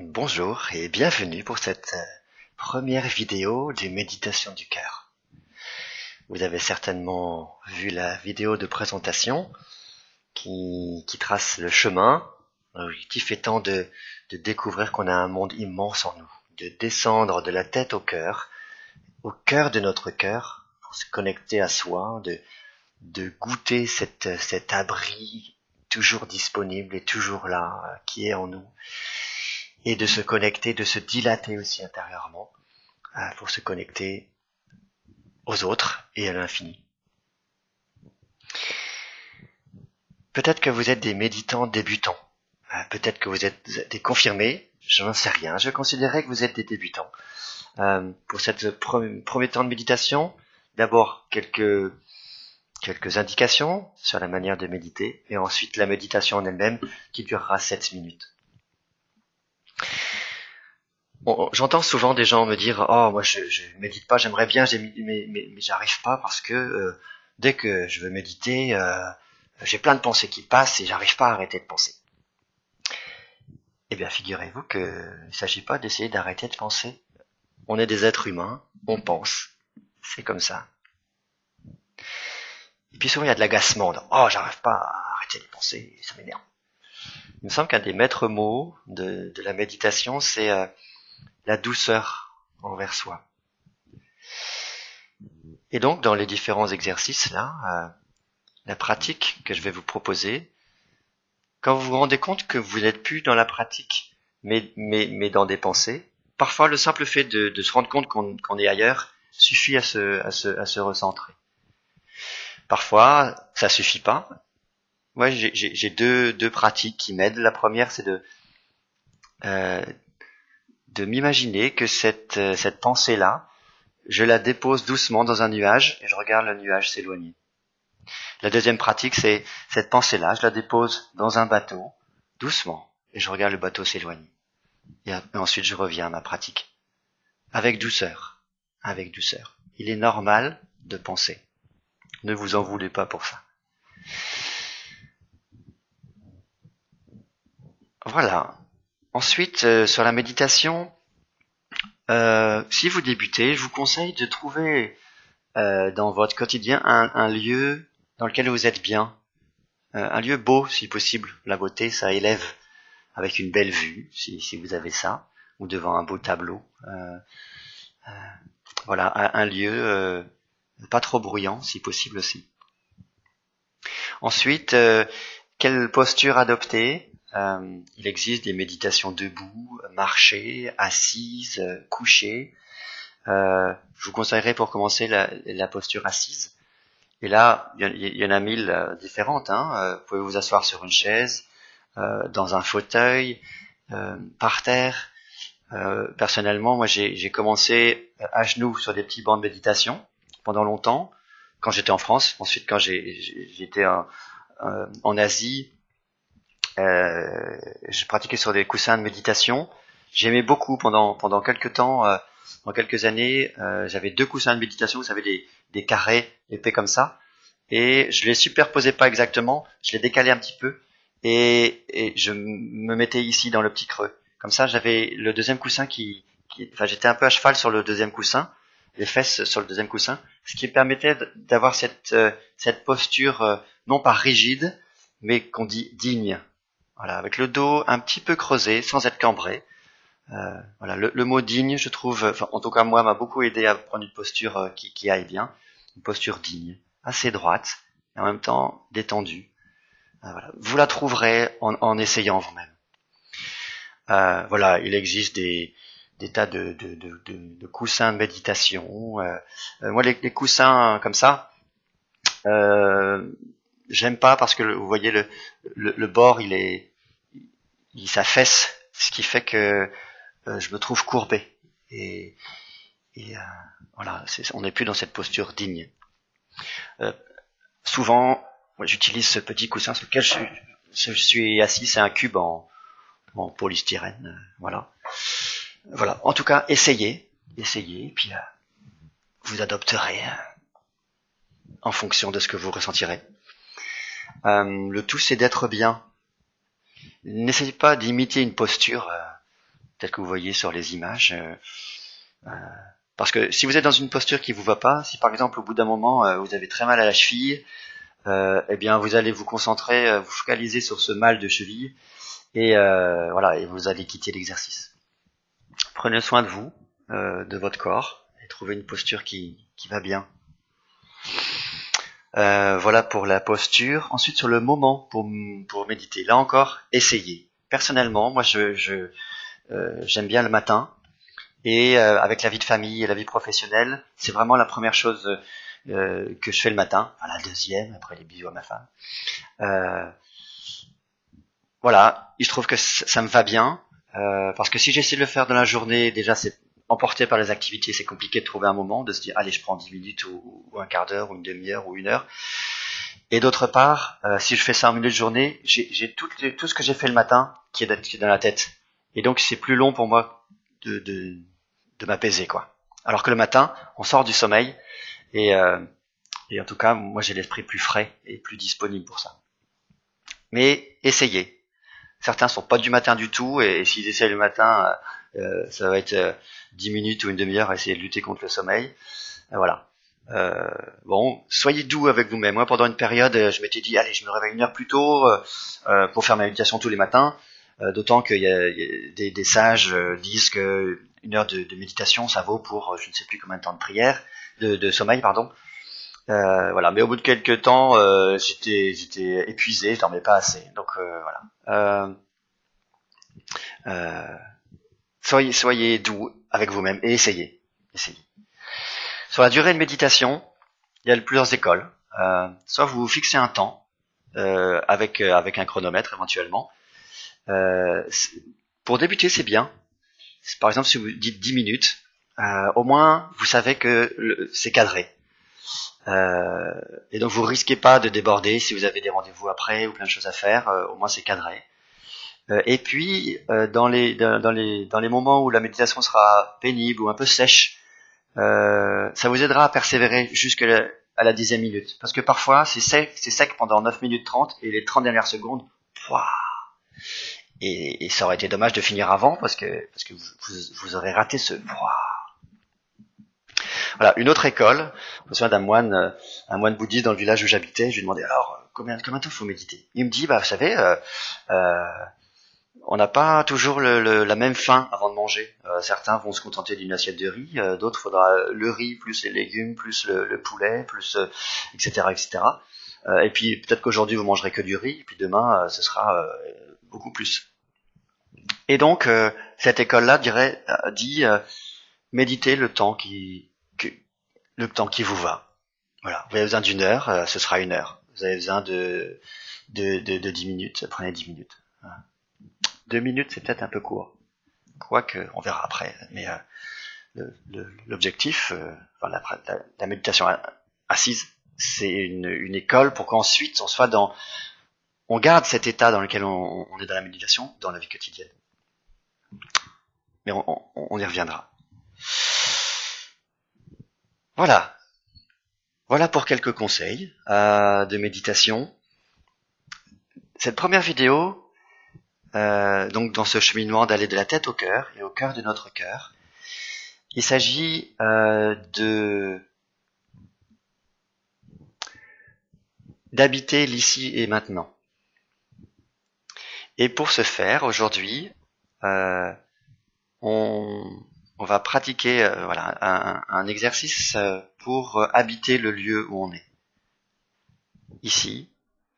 Bonjour et bienvenue pour cette première vidéo de méditation du cœur. Vous avez certainement vu la vidéo de présentation qui trace le chemin, l'objectif étant de découvrir qu'on a un monde immense en nous, de descendre de la tête au cœur de notre cœur, pour se connecter à soi, de goûter cet abri toujours disponible et toujours là, qui est en nous, et de se connecter, de se dilater aussi intérieurement, pour se connecter aux autres et à l'infini. Peut-être que vous êtes des méditants débutants, peut-être que vous êtes des confirmés, je n'en sais rien, je considérais que vous êtes des débutants. Pour cette premier temps de méditation, d'abord quelques indications sur la manière de méditer, et ensuite la méditation en elle-même qui durera 7 minutes. Bon, j'entends souvent des gens me dire « Oh, moi je médite pas, j'aimerais bien, mais j'arrive pas parce que dès que je veux méditer, j'ai plein de pensées qui passent et j'arrive pas à arrêter de penser. » Eh bien, figurez-vous qu'il ne s'agit pas d'essayer d'arrêter de penser. On est des êtres humains, on pense, c'est comme ça. Et puis souvent il y a de l'agacement, « Oh, j'arrive pas à arrêter de penser, ça m'énerve. » Il me semble qu'un des maîtres mots de la méditation, c'est la douceur envers soi. Et donc, dans les différents exercices, là, la pratique que je vais vous proposer, quand vous vous rendez compte que vous n'êtes plus dans la pratique, mais dans des pensées, parfois le simple fait de se rendre compte qu'on est ailleurs suffit à se recentrer. Parfois, ça suffit pas. Moi, j'ai deux pratiques qui m'aident. La première, c'est de m'imaginer que cette pensée-là, je la dépose doucement dans un nuage et je regarde le nuage s'éloigner. La deuxième pratique, c'est cette pensée-là, je la dépose dans un bateau, doucement, et je regarde le bateau s'éloigner. Et ensuite, je reviens à ma pratique. Avec douceur. Avec douceur. Il est normal de penser. Ne vous en voulez pas pour ça. Voilà. Ensuite, sur la méditation, si vous débutez, je vous conseille de trouver dans votre quotidien un lieu dans lequel vous êtes bien. Un lieu beau, si possible. La beauté, ça élève, avec une belle vue, si vous avez ça, ou devant un beau tableau. Voilà, un lieu pas trop bruyant, si possible aussi. Ensuite, quelle posture adopter ? Il existe des méditations debout, marcher, assise, coucher. Je vous conseillerais pour commencer la posture assise. Et là, il y en a 1000 différentes. Vous pouvez vous asseoir sur une chaise, dans un fauteuil, par terre. Personnellement, moi j'ai commencé à genoux sur des petits bancs de méditation pendant longtemps, quand j'étais en France. Ensuite, quand j'étais en Asie, je pratiquais sur des coussins de méditation. J'aimais beaucoup pendant quelques temps, dans quelques années, j'avais 2 coussins de méditation, vous savez, des carrés épais comme ça, et je les superposais pas exactement, je les décalais un petit peu, et je me mettais ici dans le petit creux. Comme ça, j'avais le deuxième coussin enfin, j'étais un peu à cheval sur le deuxième coussin, les fesses sur le deuxième coussin, ce qui permettait d'avoir cette posture non pas rigide, mais qu'on dit digne. Voilà, avec le dos un petit peu creusé, sans être cambré. Voilà, le mot digne, je trouve, enfin, en tout cas moi, m'a beaucoup aidé à prendre une posture qui aille bien, une posture digne, assez droite, et en même temps détendue. Voilà. Vous la trouverez en essayant vous-même. Voilà, il existe des tas de coussins de méditation. Moi, les coussins comme ça, j'aime pas parce que vous voyez le bord, il s'affaisse, ce qui fait que je me trouve courbé. Et voilà, on n'est plus dans cette posture digne. Souvent, moi, j'utilise ce petit coussin sur lequel je suis assis, c'est un cube en polystyrène, voilà. Voilà. En tout cas, essayez, puis vous adopterez en fonction de ce que vous ressentirez. Le tout, c'est d'être bien. N'essayez pas d'imiter une posture peut-être que vous voyez sur les images. Parce que si vous êtes dans une posture qui vous va pas, si par exemple au bout d'un moment vous avez très mal à la cheville, eh bien vous allez vous concentrer, vous focaliser sur ce mal de cheville et voilà, et vous allez quitter l'exercice. Prenez soin de vous, de votre corps et trouvez une posture qui va bien. Voilà pour la posture. Ensuite sur le moment pour méditer. Là encore, essayez. Personnellement, moi j'aime bien le matin. Et avec la vie de famille et la vie professionnelle, c'est vraiment la première chose que je fais le matin. Enfin, la deuxième, après les bisous à ma femme. Voilà, je trouve que ça me va bien. Parce que si j'essaie de le faire dans la journée, déjà c'est emporté par les activités, c'est compliqué de trouver un moment, de se dire allez je prends 10 minutes ou un quart d'heure ou une demi-heure ou une heure. Et d'autre part, si je fais ça en milieu de journée, j'ai tout ce que j'ai fait le matin qui est dans la tête. Et donc c'est plus long pour moi de m'apaiser, quoi. Alors que le matin, on sort du sommeil et en tout cas, moi j'ai l'esprit plus frais et plus disponible pour ça. Mais essayez. Certains sont pas du matin du tout et s'ils essayent le matin, ça va être 10 minutes ou une demi-heure à essayer de lutter contre le sommeil. Voilà. Bon, soyez doux avec vous-même. Moi, pendant une période, je m'étais dit, allez, je me réveille une heure plus tôt pour faire ma méditation tous les matins. D'autant qu'il y a des sages disent que une heure de méditation, ça vaut pour je ne sais plus combien de temps de prière, de sommeil, pardon. Voilà. Mais au bout de quelques temps, j'étais épuisé, je dormais pas assez. Donc voilà. Soyez doux avec vous-même et essayez. Sur la durée de méditation, il y a plusieurs écoles. Soit vous fixez un temps avec un chronomètre éventuellement. Pour débuter, c'est bien. Par exemple, si vous dites 10 minutes, au moins vous savez que c'est cadré. Et donc vous risquez pas de déborder si vous avez des rendez-vous après ou plein de choses à faire. Au moins c'est cadré. Et puis dans les moments où la méditation sera pénible ou un peu sèche, ça vous aidera à persévérer jusqu'à la 10e minute. Parce que parfois, c'est sec pendant 9 minutes 30 et les 30 dernières secondes, pouah, et ça aurait été dommage de finir avant parce que vous aurez raté ce pouah. Voilà, une autre école, je me souviens d'un moine bouddhiste dans le village où j'habitais, je lui ai demandé alors, combien de temps faut méditer? Il me dit, bah, vous savez, on n'a pas toujours la même faim avant de manger. Certains vont se contenter d'une assiette de riz, d'autres faudra le riz plus les légumes plus le poulet plus etc. etc. Et puis peut-être qu'aujourd'hui vous mangerez que du riz, et puis demain ce sera beaucoup plus. Et donc cette école-là dit méditez le temps qui vous va. Voilà. Vous avez besoin d'une heure, ce sera une heure. Vous avez besoin de 10 minutes, prenez 10 minutes. Voilà. 2 minutes, c'est peut-être un peu court. Quoique, on verra après. Mais l'objectif, la méditation assise, c'est une école pour qu'ensuite on garde cet état dans lequel on est dans la méditation, dans la vie quotidienne. Mais on y reviendra. Voilà. Voilà pour quelques conseils de méditation. Cette première vidéo, donc dans ce cheminement d'aller de la tête au cœur et au cœur de notre cœur, il s'agit d'habiter l'ici et maintenant. Et pour ce faire, aujourd'hui, on va pratiquer un exercice pour habiter le lieu où on est, ici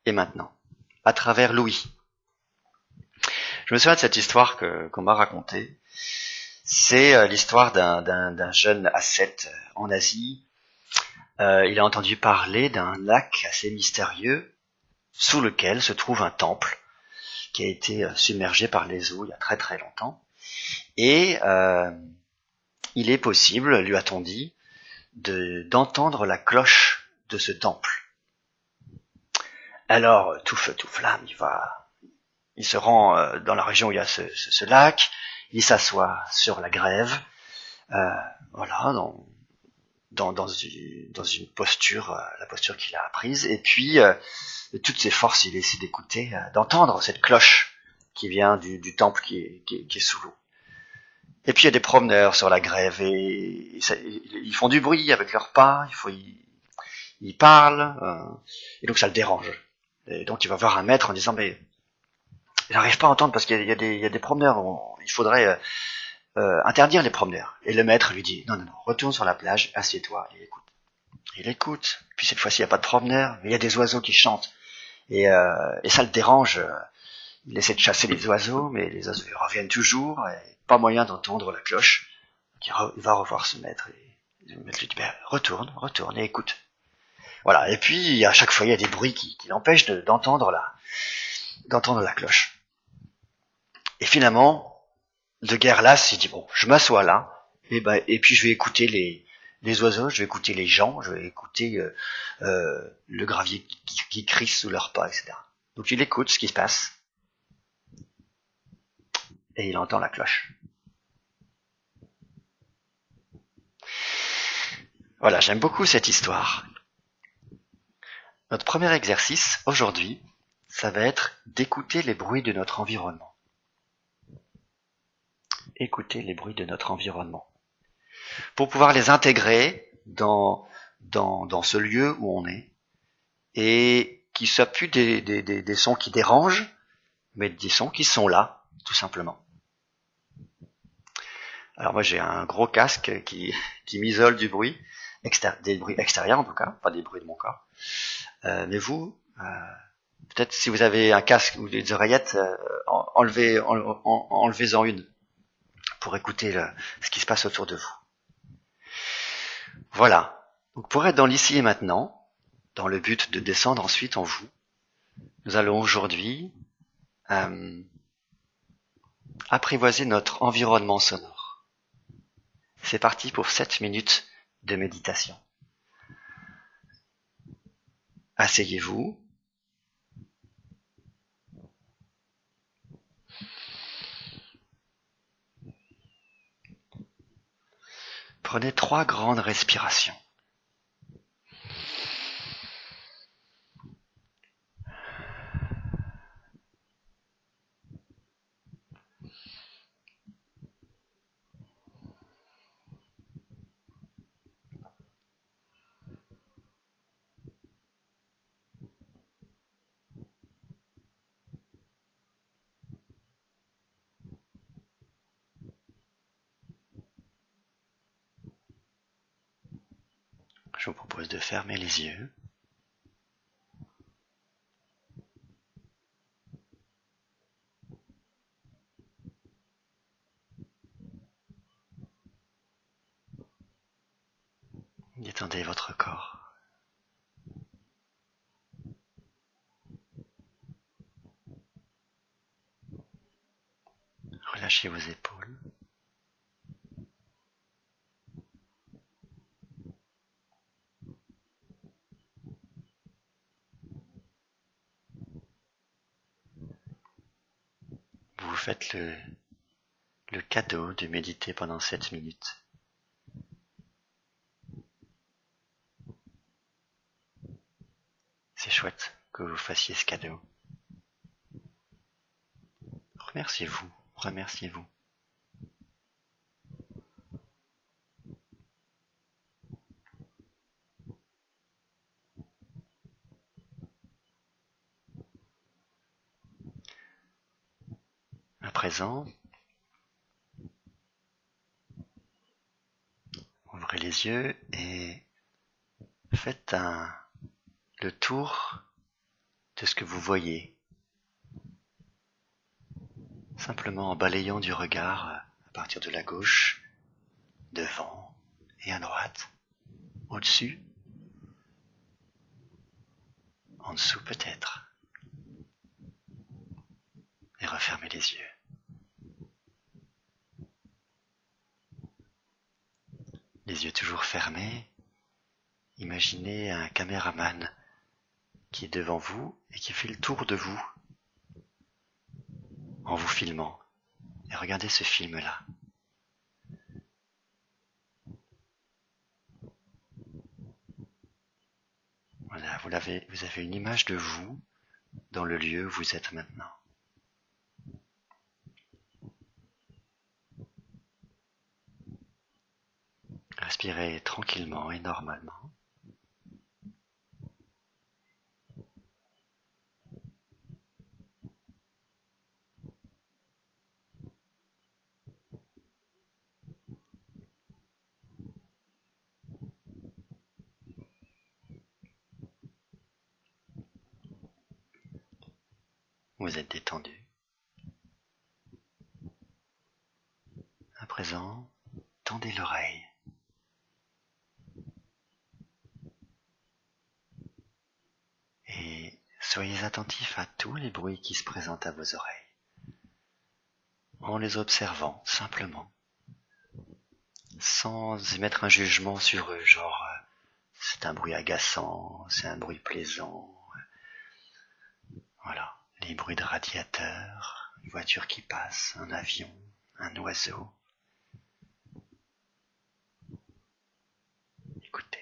et maintenant, à travers l'ouïe. Je me souviens de cette histoire qu'on m'a racontée. C'est l'histoire d'un jeune ascète en Asie. Il a entendu parler d'un lac assez mystérieux sous lequel se trouve un temple qui a été submergé par les eaux il y a très très longtemps. Et il est possible, lui a-t-on dit, d'entendre la cloche de ce temple. Alors, tout feu, tout flamme, il se rend dans la région où il y a ce lac, il s'assoit sur la grève, voilà, dans une posture, la posture qu'il a apprise, et puis de toutes ses forces, il essaie d'écouter, d'entendre cette cloche qui vient du temple qui est sous l'eau. Et puis il y a des promeneurs sur la grève et ils font du bruit avec leurs pas, ils parlent, et donc ça le dérange. Et donc il va voir un maître en disant mais j'arrive pas à entendre parce qu'il y a des promeneurs, il faudrait interdire les promeneurs. Et le maître lui dit non, retourne sur la plage, assieds-toi et écoute. Il écoute, puis cette fois-ci il n'y a pas de promeneurs, mais il y a des oiseaux qui chantent. Et ça le dérange. Il essaie de chasser les oiseaux, mais les oiseaux reviennent toujours, et pas moyen d'entendre la cloche. Donc il va revoir ce maître, et le maître lui dit retourne et écoute. Voilà, et puis à chaque fois il y a des bruits qui l'empêchent d'entendre la cloche. Et finalement, de guerre lasse, il dit bon, je m'assois là, et puis je vais écouter les oiseaux, je vais écouter les gens, je vais écouter le gravier qui crie sous leurs pas, etc. Donc il écoute ce qui se passe, et il entend la cloche. Voilà, j'aime beaucoup cette histoire. Notre premier exercice aujourd'hui, ça va être d'écouter les bruits de notre environnement. Écouter les bruits de notre environnement. Pour pouvoir les intégrer dans ce lieu où on est, et qui soient plus des sons qui dérangent, mais des sons qui sont là, tout simplement. Alors moi j'ai un gros casque qui m'isole du bruit, des bruits extérieurs en tout cas, pas des bruits de mon corps. Mais vous, peut-être si vous avez un casque ou des oreillettes, enlevez-en une pour écouter ce qui se passe autour de vous. Voilà. Donc pour être dans l'ici et maintenant, dans le but de descendre ensuite en vous, nous allons aujourd'hui apprivoiser notre environnement sonore. C'est parti pour 7 minutes de méditation. Asseyez-vous. Prenez 3 grandes respirations. Je vous propose de fermer les yeux. Détendez votre corps. Relâchez vos épaules. Vous vous faites le cadeau de méditer pendant 7 minutes. C'est chouette que vous fassiez ce cadeau. Remerciez-vous, remerciez-vous. À présent, ouvrez les yeux et faites le tour de ce que vous voyez. Simplement en balayant du regard à partir de la gauche, devant et à droite, au-dessus, en dessous peut-être. Et refermez les yeux. Les yeux toujours fermés, imaginez un caméraman qui est devant vous et qui fait le tour de vous en vous filmant. Et regardez ce film-là. Voilà, vous avez une image de vous dans le lieu où vous êtes maintenant. Respirez tranquillement et normalement. Vous êtes détendu. À présent, tendez l'oreille. Et soyez attentif à tous les bruits qui se présentent à vos oreilles. En les observant simplement. Sans émettre un jugement sur eux, genre c'est un bruit agaçant, c'est un bruit plaisant. Voilà, les bruits de radiateur, une voiture qui passe, un avion, un oiseau. Écoutez.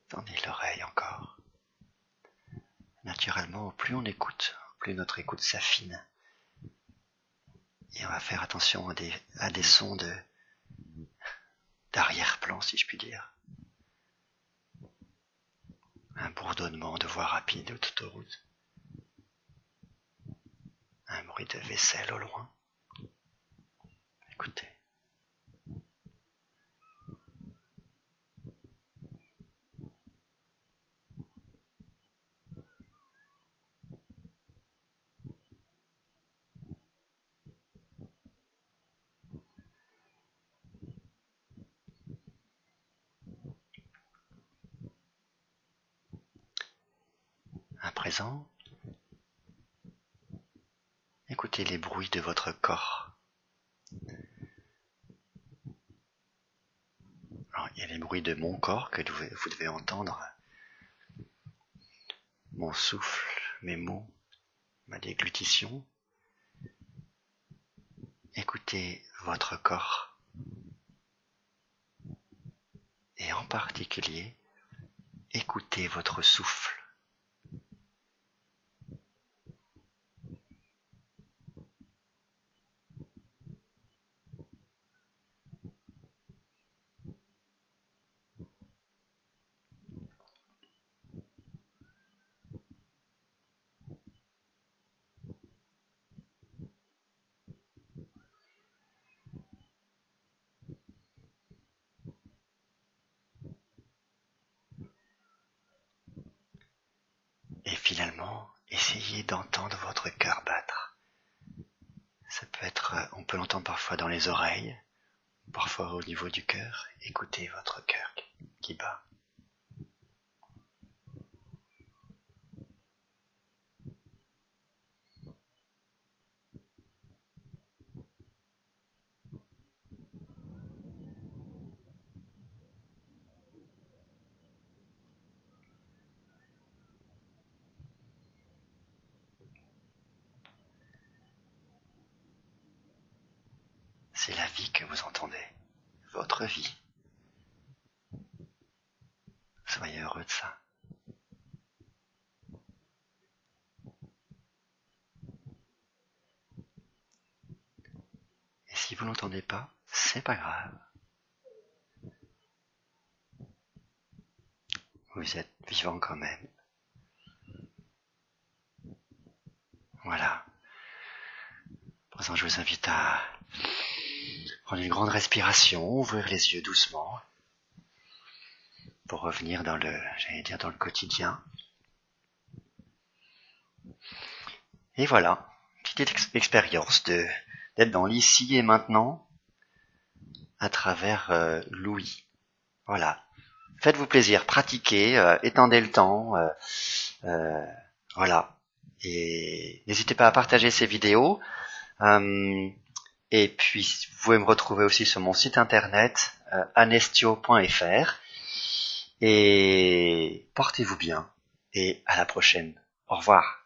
Tendez l'oreille encore. Naturellement, plus on écoute, plus notre écoute s'affine. Et on va faire attention à des sons d'arrière-plan, si je puis dire. Un bourdonnement de voies rapides ou d'autoroute. Un bruit de vaisselle au loin. Écoutez. À présent, écoutez les bruits de votre corps. Alors, il y a les bruits de mon corps que vous devez entendre. Mon souffle, mes mots, ma déglutition. Écoutez votre corps. Et en particulier, écoutez votre souffle. Et finalement, essayez d'entendre votre cœur battre. Ça peut être, on peut l'entendre parfois dans les oreilles, parfois au niveau du cœur. Écoutez votre cœur qui bat. C'est la vie que vous entendez, votre vie. Soyez heureux de ça. Et si vous l'entendez pas, c'est pas grave. Vous êtes vivant quand même. Voilà. Pour l'instant, je vous invite à prendre une grande respiration, ouvrir les yeux doucement, pour revenir dans dans le quotidien. Et voilà, petite expérience d'être dans l'ici et maintenant à travers l'ouïe. Voilà. Faites-vous plaisir, pratiquez, étendez le temps, voilà. Et n'hésitez pas à partager ces vidéos. Et puis, vous pouvez me retrouver aussi sur mon site internet, anestio.fr. Et portez-vous bien. Et à la prochaine. Au revoir.